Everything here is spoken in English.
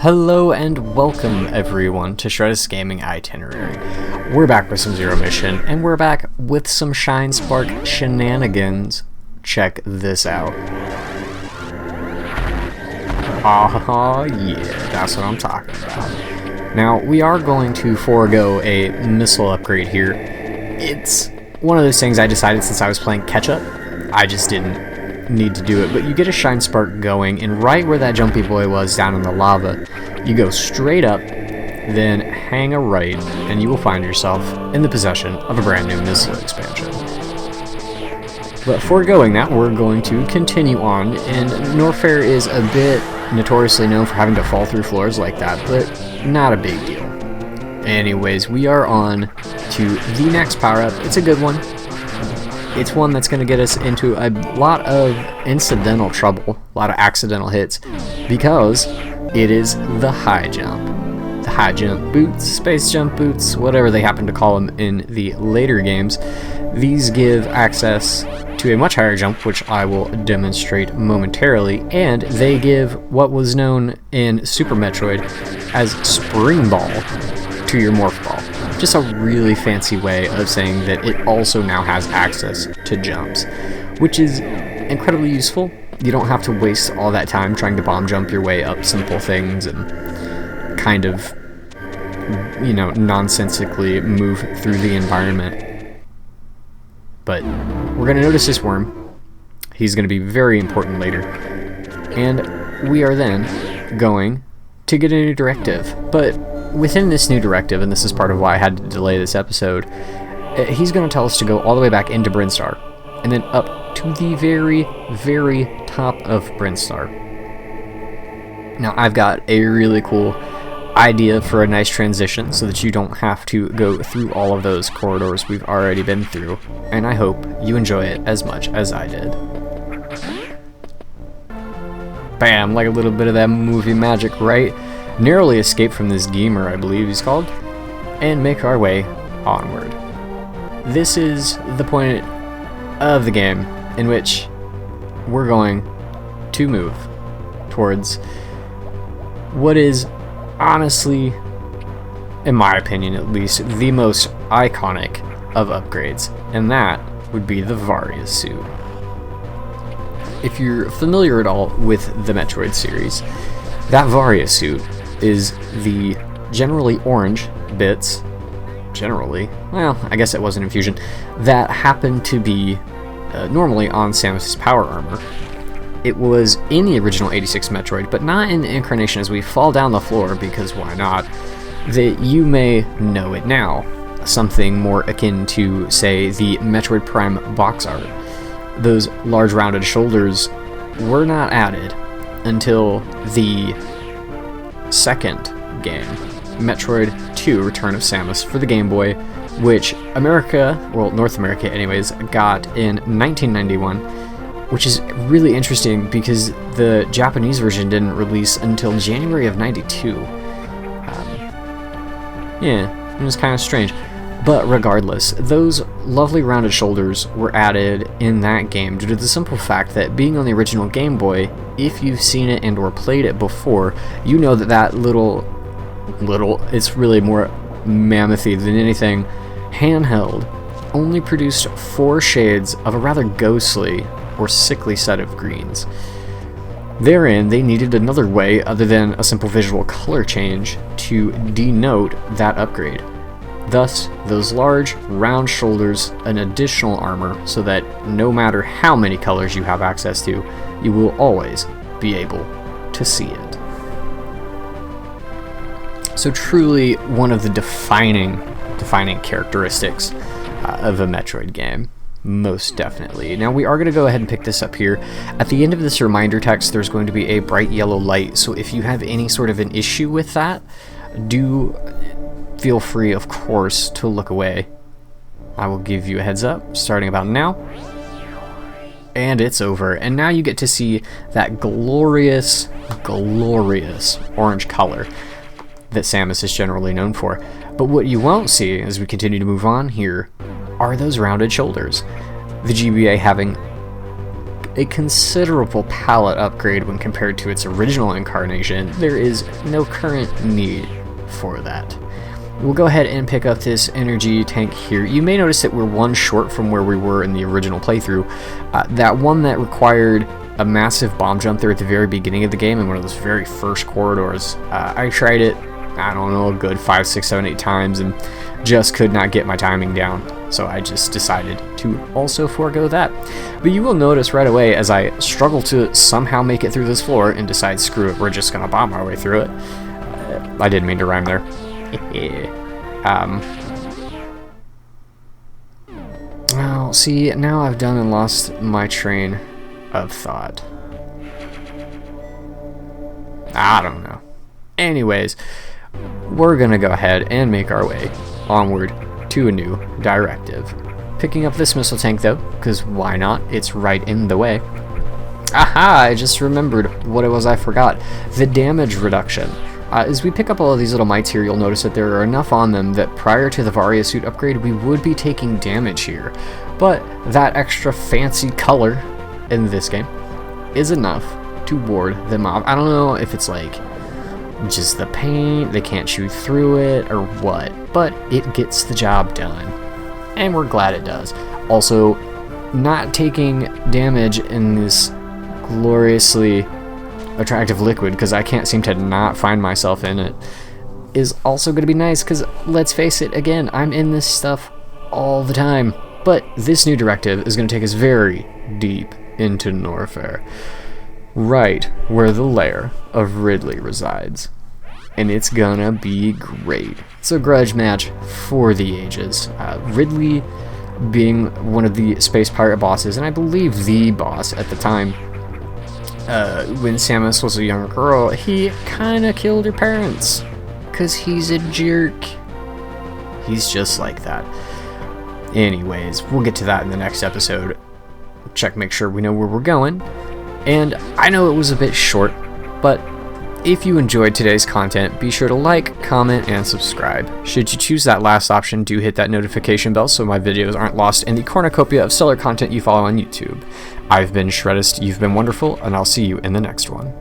Hello and welcome everyone to Shredder's Gaming Itinerary. We're back with some Zero Mission, and we're back with some Shine Spark shenanigans. Check this out. Ah, yeah, that's what I'm talking about. Now, we are going to forego a missile upgrade here. It's one of those things I decided since I was playing catch-up. I just didn't need to do it, but you get a Shine Spark going, and right where that jumpy boy was down in the lava, you go straight up, then hang a right, and you will find yourself in the possession of a brand new missile expansion. But foregoing that, we're going to continue on, and Norfair is a bit notoriously known for having to fall through floors like that, but not a big deal. Anyways, we are on to the next power-up. It's a good one. It's one that's going to get us into a lot of incidental trouble, a lot of accidental hits, because it is the high jump. The high jump boots, space jump boots, whatever they happen to call them in the later games. These give access to a much higher jump, which I will demonstrate momentarily, and they give what was known in Super Metroid as Spring Ball to your Morph Ball. Just a really fancy way of saying that it also now has access to jumps, which is incredibly useful. You don't have to waste all that time trying to bomb jump your way up simple things and kind of, nonsensically move through the environment. But we're going to notice this worm. He's going to be very important later. And we are then going to get a new directive. But within this new directive, and this is part of why I had to delay this episode, he's going to tell us to go all the way back into Brinstar, and then up to the very, very top of Brinstar. Now, I've got a really cool idea for a nice transition so that you don't have to go through all of those corridors we've already been through, and I hope you enjoy it as much as I did. Bam, like a little bit of that movie magic, right? Narrowly escape from this gamer, I believe he's called, and make our way onward. This is the point of the game in which we're going to move towards what is honestly, in my opinion at least, the most iconic of upgrades, and that would be the Varia suit. If you're familiar at all with the Metroid series, that Varia suit is the generally orange bits, I guess it was an infusion, that happened to be normally on Samus's power armor. It was in the original 86 Metroid, but not in the incarnation as we fall down the floor, because why not, that you may know it now. Something more akin to, say, the Metroid Prime box art. Those large rounded shoulders were not added until the second game, Metroid 2 Return of Samus for the Game Boy, which North America anyways, got in 1991, which is really interesting because the Japanese version didn't release until January of 92. It was kind of strange. But regardless, those lovely rounded shoulders were added in that game due to the simple fact that being on the original Game Boy, if you've seen it and or played it before, you know that little, it's really more mammothy than anything, handheld, only produced 4 shades of a rather ghostly or sickly set of greens. Therein, they needed another way other than a simple visual color change to denote that upgrade. Thus, those large, round shoulders, an additional armor, so that no matter how many colors you have access to, you will always be able to see it. So truly one of the defining characteristics of a Metroid game. Most definitely. Now we are going to go ahead and pick this up here. At the end of this reminder text, there's going to be a bright yellow light, so if you have any sort of an issue with that, do feel free, of course, to look away. I will give you a heads up, starting about now. And it's over. And now you get to see that glorious, glorious orange color that Samus is generally known for. But what you won't see, as we continue to move on here, are those rounded shoulders. The GBA having a considerable palette upgrade when compared to its original incarnation, there is no current need for that. We'll go ahead and pick up this energy tank here. You may notice that we're one short from where we were in the original playthrough. That one that required a massive bomb jump there at the very beginning of the game in one of those very first corridors. I tried it, I don't know, a good 5, 6, 7, 8 times and just could not get my timing down. So I just decided to also forego that. But you will notice right away as I struggle to somehow make it through this floor and decide, screw it, we're just gonna bomb our way through it. I didn't mean to rhyme there. Well, see, now I've done and lost my train of thought. I don't know. Anyways, we're gonna go ahead and make our way onward to a new directive. Picking up this missile tank though, because why not? It's right in the way. Aha! I just remembered what it was I forgot. The damage reduction. As we pick up all of these little mites here, you'll notice that there are enough on them that prior to the Varia suit upgrade, we would be taking damage here. But that extra fancy color in this game is enough to ward them off. I don't know if it's like just the paint, they can't shoot through it, or what, but it gets the job done. And we're glad it does. Also, not taking damage in this gloriously attractive liquid, because I can't seem to not find myself in it, is also going to be nice, because let's face it, again, I'm in this stuff all the time. But this new directive is going to take us very deep into Norfair, right where the lair of Ridley resides. And it's gonna be great. It's a grudge match for the ages. Ridley being one of the space pirate bosses, and I believe the boss at the time. When Samus was a young girl, he kinda killed her parents, 'cause he's a jerk. He's just like that. Anyways, we'll get to that in the next episode. Make sure we know where we're going. And I know it was a bit short, but if you enjoyed today's content, be sure to like, comment, and subscribe. Should you choose that last option, do hit that notification bell so my videos aren't lost in the cornucopia of stellar content you follow on YouTube. I've been Shreddist, you've been wonderful, and I'll see you in the next one.